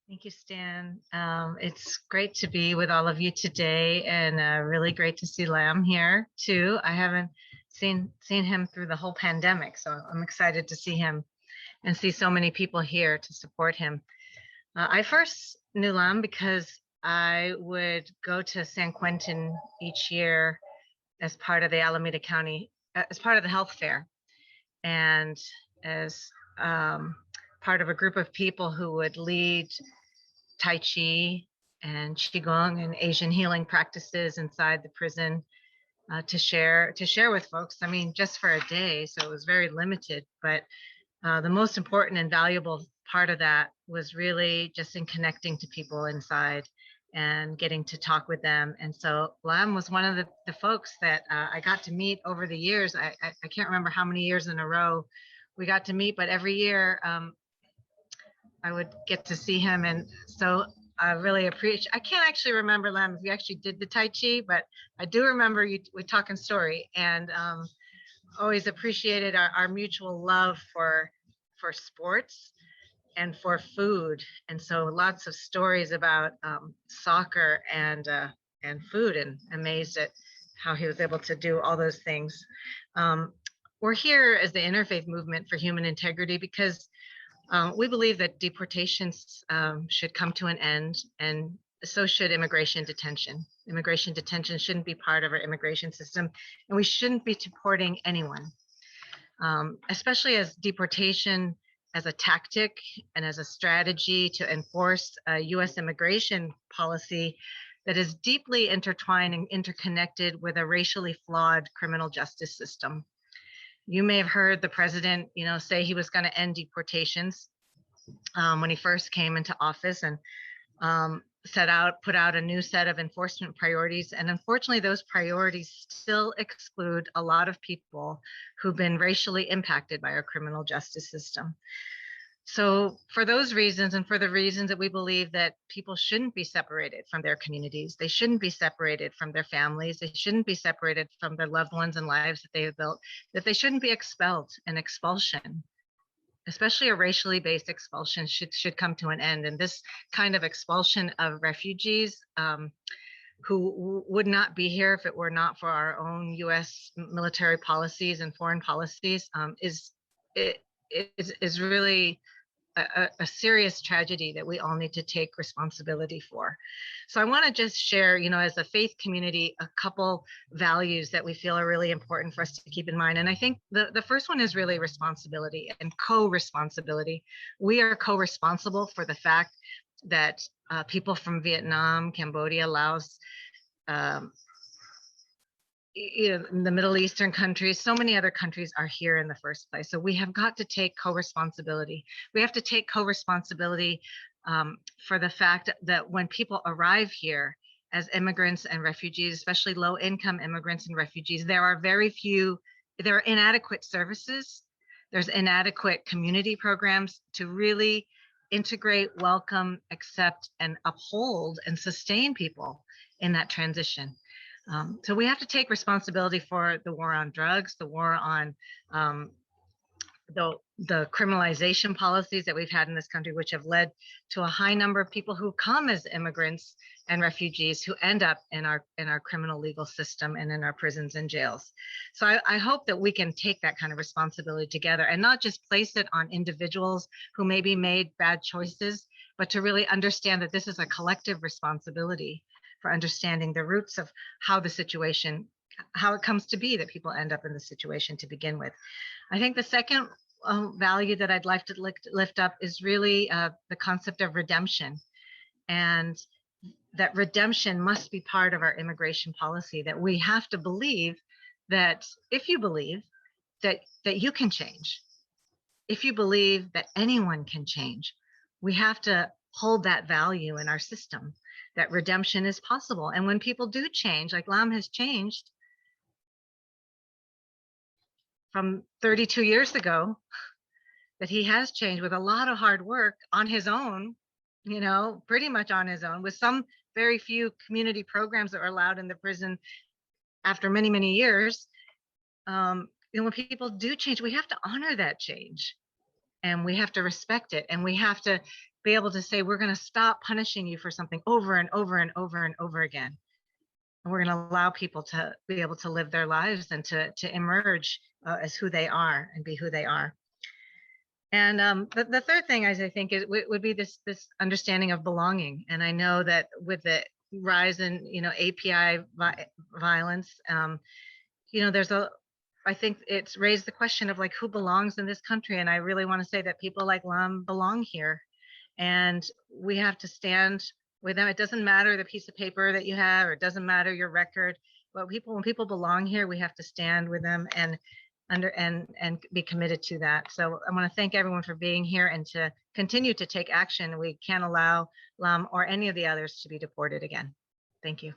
Thank you, Stan. It's great to be with all of you today, and really great to see Lam here too. I haven't seen him through the whole pandemic, so I'm excited to see him and see so many people here to support him. I first knew Lam because I would go to San Quentin each year as part of the Alameda County, as part of the health fair, and as part of a group of people who would lead Tai Chi and Qigong and Asian healing practices inside the prison to share with folks. I mean, just for a day, so it was very limited. But the most important and valuable part of that was really just in connecting to people inside and getting to talk with them. And so Lam was one of the folks that I got to meet over the years. I can't remember how many years in a row we got to meet, but every year I would get to see him. And so I really appreciate, I can't actually remember, Lam, if you actually did the Tai Chi, but I do remember you, we talking story, and always appreciated our mutual love for sports and for food. And so lots of stories about soccer and food, and amazed at how he was able to do all those things. We're here as the Interfaith Movement for Human Integrity because we believe that deportations should come to an end, and so should immigration detention. Immigration detention shouldn't be part of our immigration system, and we shouldn't be deporting anyone, especially as deportation as a tactic and as a strategy to enforce a U.S. immigration policy that is deeply intertwined and interconnected with a racially flawed criminal justice system. You may have heard the president, say he was going to end deportations when he first came into office, and put out a new set of enforcement priorities. And unfortunately, those priorities still exclude a lot of people who've been racially impacted by our criminal justice system. So for those reasons, and for the reasons that we believe that people shouldn't be separated from their communities, they shouldn't be separated from their families, they shouldn't be separated from their loved ones and lives that they have built, that they shouldn't be expelled, and expulsion, especially a racially based expulsion, should come to an end. And this kind of expulsion of refugees who would not be here if it were not for our own U.S. military policies and foreign policies is really a serious tragedy that we all need to take responsibility for. So I want to just share, as a faith community, a couple values that we feel are really important for us to keep in mind. And I think the first one is really responsibility and co-responsibility. We are co-responsible for the fact that people from Vietnam, Cambodia, Laos, in the Middle Eastern countries, so many other countries are here in the first place. So we have got to take co-responsibility. We have to take co-responsibility for the fact that when people arrive here as immigrants and refugees, especially low-income immigrants and refugees, there are inadequate services. There's inadequate community programs to really integrate, welcome, accept, and uphold and sustain people in that transition. So we have to take responsibility for the war on drugs, the war on the criminalization policies that we've had in this country, which have led to a high number of people who come as immigrants and refugees who end up in our criminal legal system and in our prisons and jails. So I hope that we can take that kind of responsibility together and not just place it on individuals who maybe made bad choices, but to really understand that this is a collective responsibility for understanding the roots of how it comes to be that people end up in the situation to begin with. I think the second value that I'd like to lift up is really the concept of redemption, and that redemption must be part of our immigration policy, that we have to believe that if you believe that you can change, if you believe that anyone can change, we have to hold that value in our system, that redemption is possible. And when people do change, like Lam has changed from 32 years ago, that he has changed with a lot of hard work on his own, pretty much on his own, with some very few community programs that are allowed in the prison after many, many years. When people do change, we have to honor that change, and we have to respect it, and we have to be able to say, we're going to stop punishing you for something over and over and over and over again. And we're going to allow people to be able to live their lives and to emerge as who they are and be who they are. And the third thing, as I think, would be this understanding of belonging. And I know that with the rise in API violence, there's I think it's raised the question of like who belongs in this country. And I really want to say that people like Lam belong here, and we have to stand with them. It doesn't matter the piece of paper that you have, or it doesn't matter your record. But when people belong here, we have to stand with them and be committed to that. So I want to thank everyone for being here and to continue to take action. We can't allow Lam or any of the others to be deported again. Thank you.